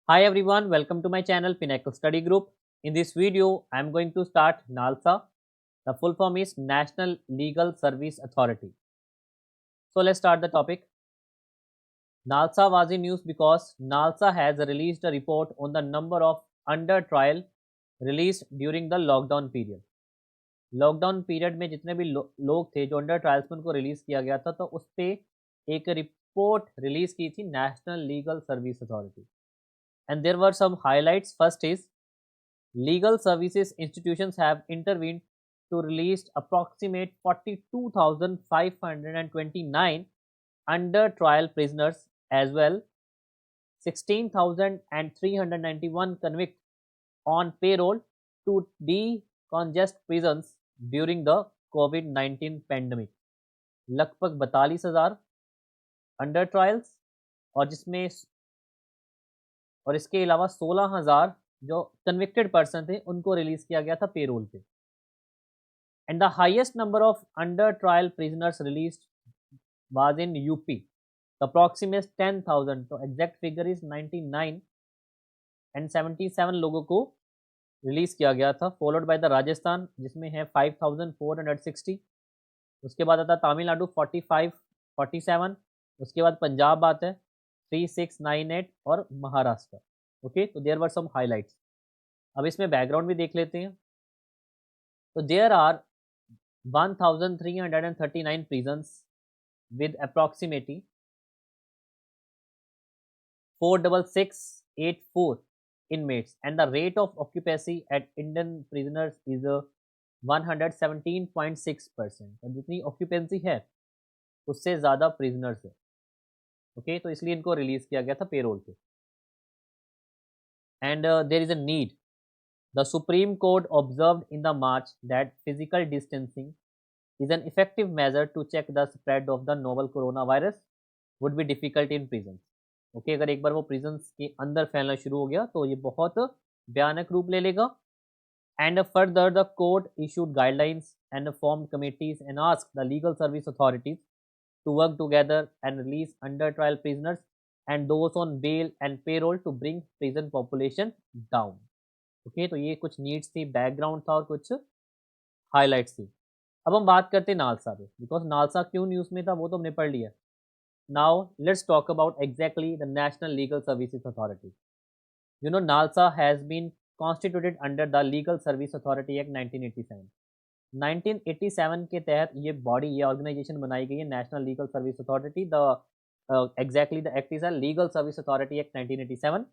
Hi everyone, welcome to my channel Pinnacle Study Group. In this video, I am going to start NALSA. The full form is National Legal Service Authority. So let's start the topic. NALSA was in news because NALSA has released a report on the number of under trial released during the lockdown period. Lockdown period में जितने भी लोग थे जो under trials में उनको release किया गया था तो उस पर एक रिपोर्ट रिलीज की थी national legal service authority and there were some highlights. First is legal services institutions have intervened to release approximate 42,529 under trial prisoners as well 16,391 convicts on payroll to decongest prisons during the COVID-19 pandemic. लगभग 42,000 under trials और जिसमें और इसके अलावा 16,000 जो convicted person थे उनको release किया गया था पेरोल पे. And the highest number of under trial prisoners released was in UP. The approximate 10,000. तो एग्जैक्ट फिगर इज 99 एंड 77 लोगों को रिलीज किया गया था. फॉलोड बाय द राजस्थान जिसमें है 5,460. उसके बाद आता तमिलनाडु 45 47. उसके बाद पंजाब आता है 3698 और महाराष्ट्र. ओके, तो देयर वर सम हाइलाइट्स. अब इसमें बैकग्राउंड भी देख लेते हैं. तो there are 1,339 prisons with approximately 46684 inmates and the rate of occupancy at Indian prisoners is 117.6%. और जितनी ऑक्यूपेंसी है उससे ज़्यादा प्रिजनर्स है. ओके, तो इसलिए इनको रिलीज किया गया था पेरोल पे. And there is a need. The Supreme Court observed in the March that physical distancing is an effective measure to check the spread of the novel coronavirus would be difficult in prisons. Okay, अगर एक बार वो prisons के अंदर फैलना शुरू हो गया तो ये बहुत भयानक रूप ले लेगा. And further, the court issued guidelines and formed committees and asked the legal service authorities to work together and release under trial prisoners and those on bail and payroll to bring prison population down. Okay, तो ये कुछ needs थी, background था और कुछ highlights थी. अब हम बात करते हैं नालसा पे, बिकॉज नालसा क्यों न्यूज़ में था वो तो हमने पढ़ लिया. Now let's talk about exactly the national legal services authority. You know NALSA has been constituted under the legal service authority act 1987. 1987 के तहत ये बॉडी, ये ऑर्गेनाइजेशन बनाई गई है, national legal service authority. The exactly the act is a legal service authority act 1987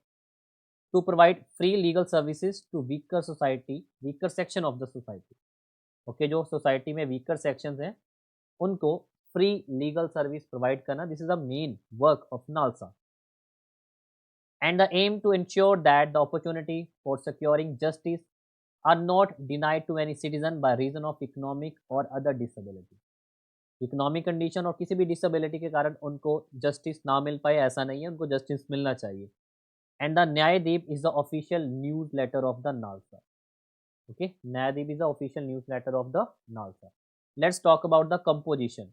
to provide free legal services to weaker section of the society. Okay, जो society में weaker sections हैं उनको free legal service provide करना. This is the main work of NALSA and the aim to ensure that the opportunity for securing justice are not denied to any citizen by reason of economic और other disability. Economic condition और किसी भी disability के कारण उनको justice ना मिल पाए ऐसा नहीं है, उनको जस्टिस मिलना चाहिए. And the Nyadeep is the official newsletter of the NALSA. Okay, Nyadeep is the official newsletter of the NALSA. Let's talk about the composition.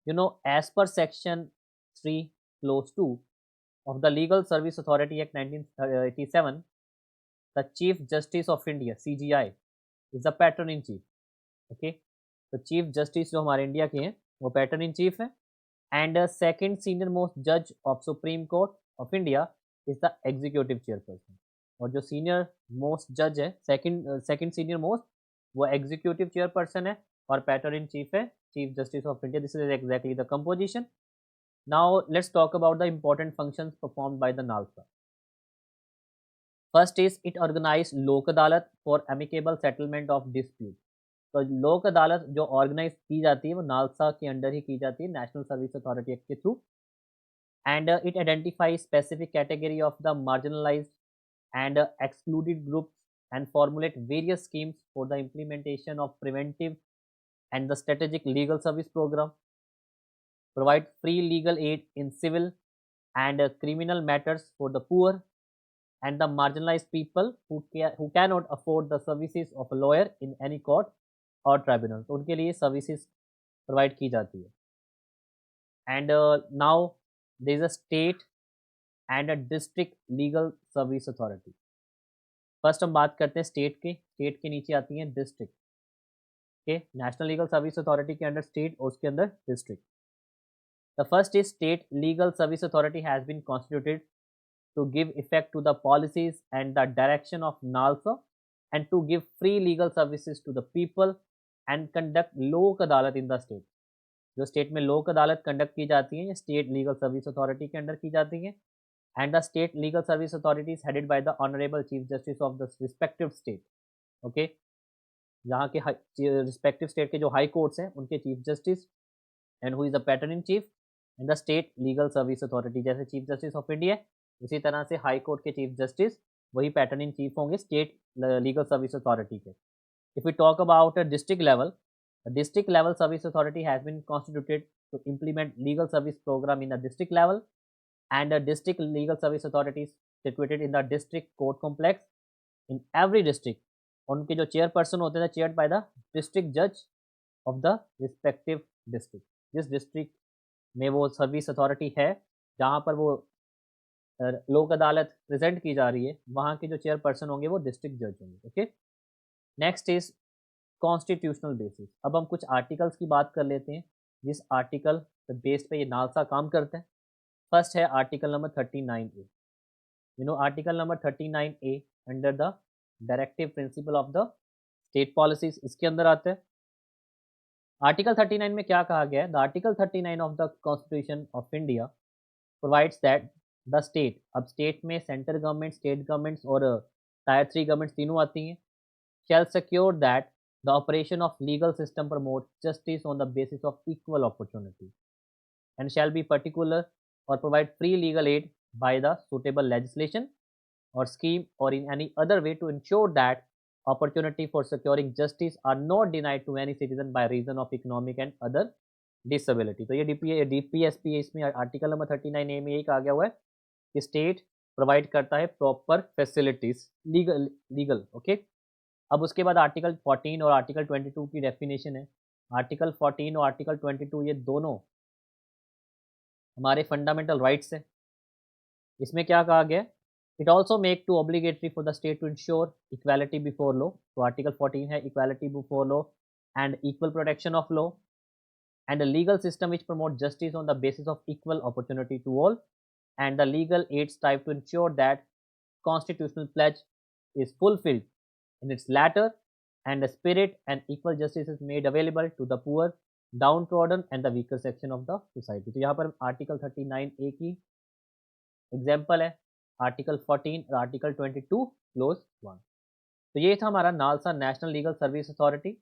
You know, as per section 3 clause 2 of the Legal Service Authority Act 1987, the Chief Justice of India CGI is the patron in chief. Okay, तो chief justice जो हमारे India के हैं वो pattern in chief है. And second senior most जज of supreme court of India is the executive chairperson. और जो सीनियर मोस्ट जज है, सेकंड सीनियर मोस्ट, वो एग्जीक्यूटिव चेयरपर्सन है और पैटर्न इन चीफ है chief justice of India. This is exactly the composition. Now let's talk about the important functions performed by the NALSA. First is it organise लोक अदालत for amicable settlement of dispute. तो लोक अदालत जो organise की जाती है वो नालसा के अंडर ही की जाती है, नेशनल सर्विस अथॉरिटी एक्ट के through. And it identifies specific category of the marginalized and excluded groups and formulate various schemes for the implementation of preventive and the strategic legal service program, provide free legal aid in civil and criminal matters for the poor and the marginalized people who cannot afford the services of a lawyer in any court or tribunal. तो उनके लिए services provide की जाती है. And now there is a state and a district legal service authority. First हम बात करते हैं स्टेट के नीचे आती है district. Okay, national legal service authority के अंडर स्टेट और उसके अंदर district. The first is state legal service authority has been constituted to give effect to the policies and the direction of NALSA and to give free legal services to the people and conduct लोक अदालत in the state। जो state में लोक अदालत conduct की जाती है ये स्टेट लीगल सर्विस अथॉरिटी के अंडर की जाती है। And the state legal service authority is headed by the honourable chief justice of the respective state. Okay, यहाँ के रिस्पेक्टिव स्टेट के जो हाई कोर्ट्स हैं उनके chief justice and who is the patron in chief in the state legal service authority. जैसे chief justice of India, इसी तरह से हाई कोर्ट के चीफ जस्टिस वही पैटर्न इन चीफ होंगे स्टेट लीगल सर्विस अथॉरिटी के। If we talk about a district level, district level service authority has been constituted to implement legal service program in the district level and the district legal service authority situated in the district court complex in every district. उनके जो chairperson होते हैं chaired by the district जज of the respective district. जिस district में वो service authority है जहाँ पर वो लोक अदालत प्रेजेंट की जा रही है वहाँ के जो चेयरपर्सन होंगे वो डिस्ट्रिक्ट जज होंगे। Okay, next is constitutional basis. अब हम कुछ आर्टिकल्स की बात कर लेते हैं जिस आर्टिकल बेस्ड पे ये नालसा काम करते हैं। फर्स्ट है article number 39A। You know article number 39A under the directive principle of the state policies इसके अंदर आते हैं। आर्टिकल 39 में क्या कहा गया है? The article 39 of the constitution of India provides that the state, अब स्टेट में सेंट्रल गवर्नमेंट, स्टेट गवर्नमेंट्स और टायर 3 गवर्नमेंट्स तीनों आती हैं, shall secure that the operation of legal system promote justice on the basis of equal opportunity and shall be particular और provide free legal aid by the suitable legislation or scheme or in any other way to ensure that opportunity for securing justice are not denied to any citizen by reason of economic and other disability। तो ये DPSP इसमें article number 39A में यही कहा गया हुआ है कि स्टेट प्रोवाइड करता है प्रॉपर फैसिलिटीज लीगल। ओके, अब उसके बाद आर्टिकल 14 और आर्टिकल 22 की डेफिनेशन है। आर्टिकल 14 और आर्टिकल 22 ये दोनों हमारे फंडामेंटल राइट्स हैं। इसमें क्या कहा गया है? It also make to obligatory for the state to ensure equality before law। तो आर्टिकल 14 है equality before law and equal protection of law and a legal system which promote justice on the basis of equal opportunity to all and the legal aid strive to ensure that constitutional pledge is fulfilled in its latter and the spirit and equal justice is made available to the poor, downtrodden and the weaker section of the society। तो यहाँ पर article 39A की example है article 14 और article 22 close 1। तो ये था हमारा NALSA national legal service authority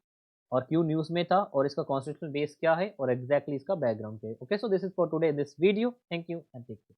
और क्यों न्यूज़ में था और इसका कॉन्स्टिट्यूशनल बेस क्या है और एग्जैक्टली इसका बैकग्राउंड क्या है। Okay, so this is for today in this video. Thank you and take care.